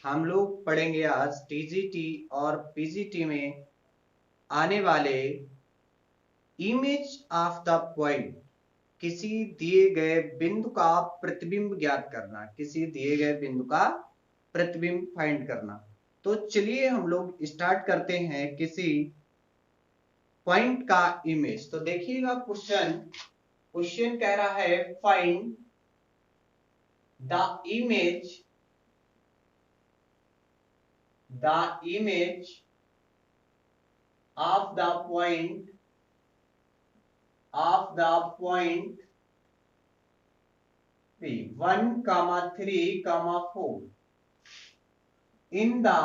हम लोग पढ़ेंगे आज टीजीटी और पीजीटी में आने वाले इमेज ऑफ द पॉइंट। किसी दिए गए बिंदु का प्रतिबिंब ज्ञात करना, किसी दिए गए बिंदु का प्रतिबिंब फाइंड करना। तो चलिए हम लोग स्टार्ट करते हैं किसी पॉइंट का इमेज। तो देखिएगा क्वेश्चन क्वेश्चन कह रहा है find the image of the point P 1, 3, 4 in the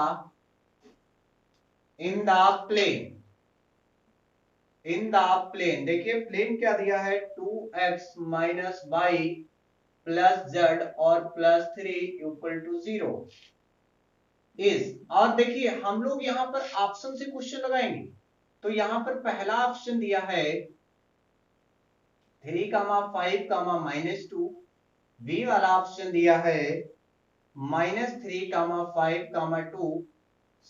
plane। देखिए प्लेन क्या दिया है, 2x minus Y plus Z और प्लस 3 इक्वल टू 0 इज। और देखिए हम लोग यहां पर ऑप्शन से क्वेश्चन लगाएंगे। तो यहां पर पहला ऑप्शन दिया है 3, 5, -2। बी वाला ऑप्शन दिया है -3, 5, 2।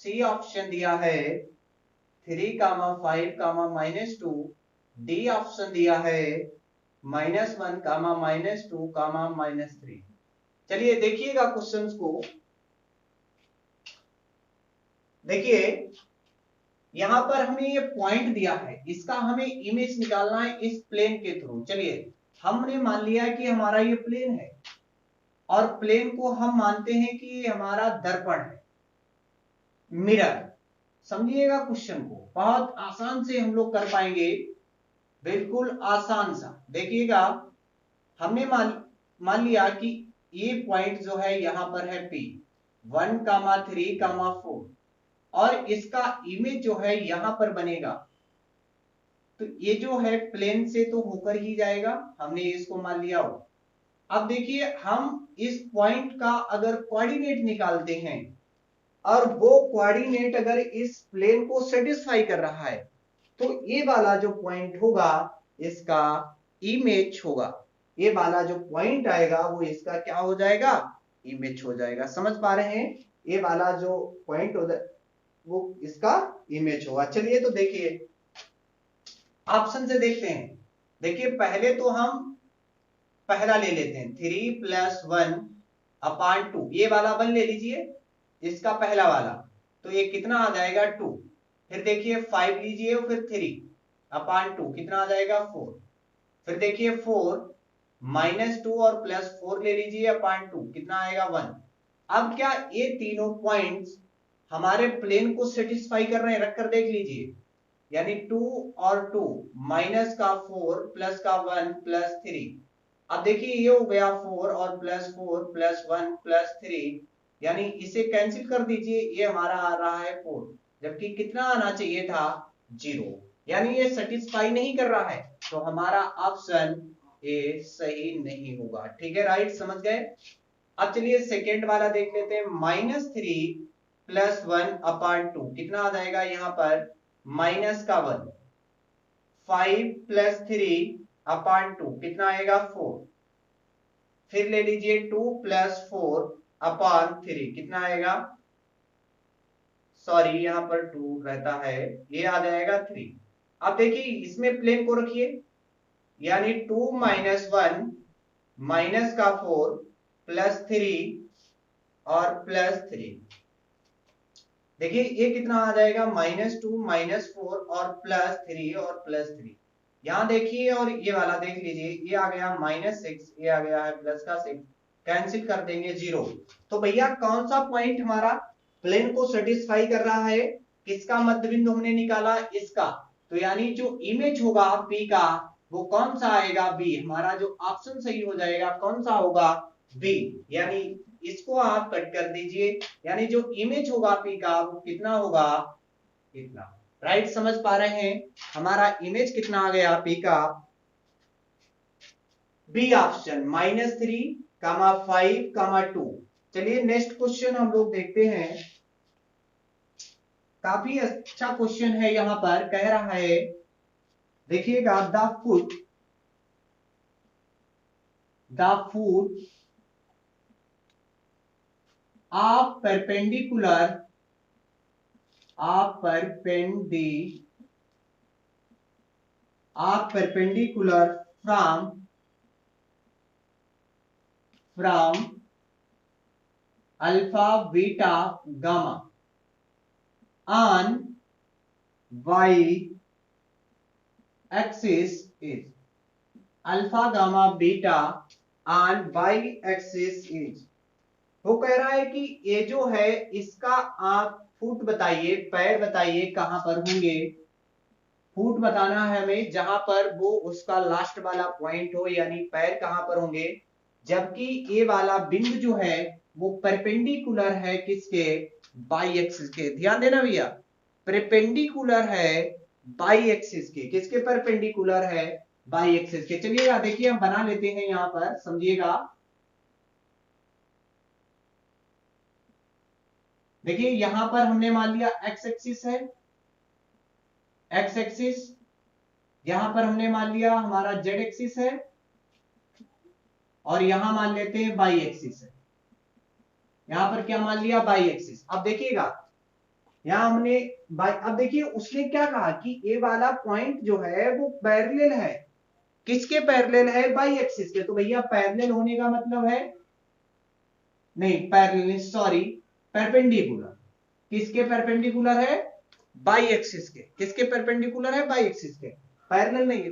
सी ऑप्शन दिया है 3, 5, -2। डी ऑप्शन दिया है -1, -2, -3। चलिए देखिएगा क्वेश्चंस को। देखिए यहां पर हमें ये पॉइंट दिया है, इसका हमें इमेज निकालना है इस प्लेन के थ्रू। चलिए हमने मान लिया कि हमारा ये प्लेन है और प्लेन को हम मानते हैं कि ये हमारा दर्पण है, मिरर। समझिएगा क्वेश्चन को, बहुत आसान से हम लोग कर पाएंगे, बिल्कुल आसान सा। देखिएगा हमने मान लिया कि ये पॉइंट जो है यहां पर है P 1, 3, 4 और इसका इमेज जो है यहां पर बनेगा। तो ये जो है प्लेन से तो होकर ही जाएगा, हमने इसको मान लिया हो। अब देखिए हम इस पॉइंट का अगर कोऑर्डिनेट निकालते हैं और वो कोऑर्डिनेट अगर इस प्लेन को सेटिस्फाई कर रहा है तो ये वाला जो पॉइंट होगा इसका इमेज होगा। ये वाला जो पॉइंट आएगा वो इसका क्या हो जाएगा, इमेज हो जाएगा। समझ पा रहे हैं, ये वाला जो पॉइंट हो वो इसका इमेज होगा। चलिए तो देखिए ऑप्शन से देखते हैं। देखिए पहले तो हम पहला ले लेते हैं 3 + 1 अपान 2। ये वाला वन ले लीजिए, इसका पहला वाला, तो ये कितना आ जाएगा 2। फिर देखिए 5 लीजिए, फिर 3 अपान 2 कितना आ जाएगा 4। फिर देखिए 4 -2 और +4 ले लीजिए अपान 2 कितना आएगा 1। अब क्या ये तीनों पॉइंट्स हमारे प्लेन को सेटिस्फाई कर रहे हैं, रखकर देख लीजिए। यानी 2 और 2 माइनस का 4 प्लस का 1 प्लस 3। अब देखिए ये हो गया 4 और +4 +1 +3, यानी इसे कैंसिल कर दीजिए, ये हमारा आ रहा है 4, जबकि कितना आना चाहिए था 0। यानी ये सेटिस्फाई नहीं कर रहा है, तो हमारा ऑप्शन ए सही नहीं होगा। ठीक है, राइट, समझ गए। अब चलिए सेकेंड वाला देख लेते हैं। -3 + 1 अपान 2 कितना आ जाएगा यहाँ पर माइनस का 1। 5 + 3 अपान 2 कितना आएगा 4। फिर ले लीजिए 2 + 4 अपान 3 कितना आएगा, सॉरी यहां पर 2 रहता है, ये आ जाएगा 3। अब देखिए इसमें प्लेन को रखिए, यानी 2 - 1 माइनस का 4 +3 और +3। देखिए ये कितना आ जाएगा -2 -4 और +3 और +3। यहां देखिए और ये वाला देख लीजिए, ये आ गया -6, ये आ गया है +6, कैंसिल कर देंगे 0। तो भैया कौन सा पॉइंट हमारा प्लेन को सेटिस्फाई कर रहा है, किसका मध्य बिंदु हमने निकाला, इसका। तो यानी जो इमेज होगा P का वो कौन सा आएगा, बी। हमारा जो ऑप्शन सही हो जाएगा कौन सा होगा, बी। यानी इसको आप कट कर दीजिए, यानी जो इमेज होगा P का वो कितना होगा, इतना। राइट, समझ पा रहे हैं। हमारा इमेज कितना आ गया P का, बी ऑप्शन -3, 5, 2। चलिए नेक्स्ट क्वेश्चन हम लोग देखते हैं। काफी अच्छा क्वेश्चन है, यहां पर कह रहा है, देखिएगा the foot of perpendicular from alpha beta gamma on y axis is alpha gamma beta on y axis is. वो कह रहा है कि ये जो है इसका आप फुट बताइए, पैर बताइए कहां पर होंगे। फुट बताना है हमें जहां पर वो उसका लास्ट वाला पॉइंट हो, यानी पैर कहां पर होंगे, जबकि ये वाला बिंदु जो है वो परपेंडिकुलर है किसके, बाई एक्सिस के। ध्यान देना भैया, परपेंडिकुलर है बाई एक्सिस के। किसके परपेंडिकुलर है, बाई एक्सिस के। चलिएगा देखिए हम बना लेते हैं यहां पर, समझिएगा। देखिए यहां पर हमने मान लिया एक्स एक्सिस है, एक्स एक्सिस। यहां पर हमने मान लिया हमारा जेड एक्सिस है, और यहां मान लेते हैं बाई एक्सिस है। यहां पर क्या मान लिया, बाई एक्सिस। अब देखिएगा यहां हमने अब देखिए उसने क्या कहा कि ये वाला पॉइंट जो है वो पैरेलल है, किसके पैरेलल है, बाई एक्सिस के। तो भैया पैरेलल होने का मतलब है, नहीं पैरेलल सॉरी परपेंडिकुलर। किसके परपेंडिकुलर है, बाई एक्सिस के। किसके परपेंडिकुलर है, बाई एक्सिस के। पैरेलल नहीं,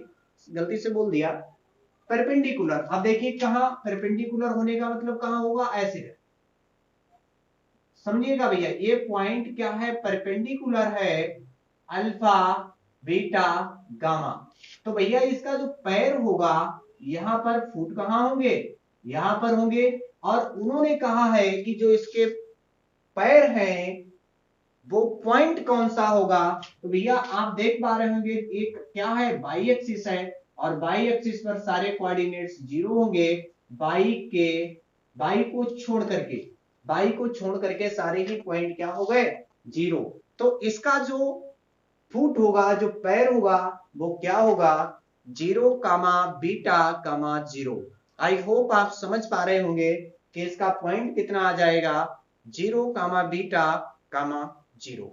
गलती से बोल दिया, परपेंडिकुलर। अब देखिए कहां परपेंडिकुलर होने का मतलब कहां होगा, ऐसे है, समझिएगा भैया। ये पॉइंट क्या है, परपेंडिकुलर है अल्फा बीटा गामा। तो भैया इसका जो पैर होगा यहां पर फुट कहां होंगे, यहां पर होंगे। और उन्होंने कहा है कि जो इसके पैर हैं वो पॉइंट कौन सा होगा। तो भैया आप देख पा रहे होंगे एक क्या है, बाई एक्सिस है, और बाई एक्सिस पर सारे कोऑर्डिनेट्स जीरो होंगे। बाई को छोड़ करके सारे ही पॉइंट क्या हो गए, जीरो। तो इसका जो फुट होगा, जो पैर होगा, वो क्या होगा, 0 कामा बीटा कामा 0। आई होप आप समझ पा रहे होंगे कि इसका पॉइंट कितना आ जाएगा, 0 कामा बीटा कामा 0।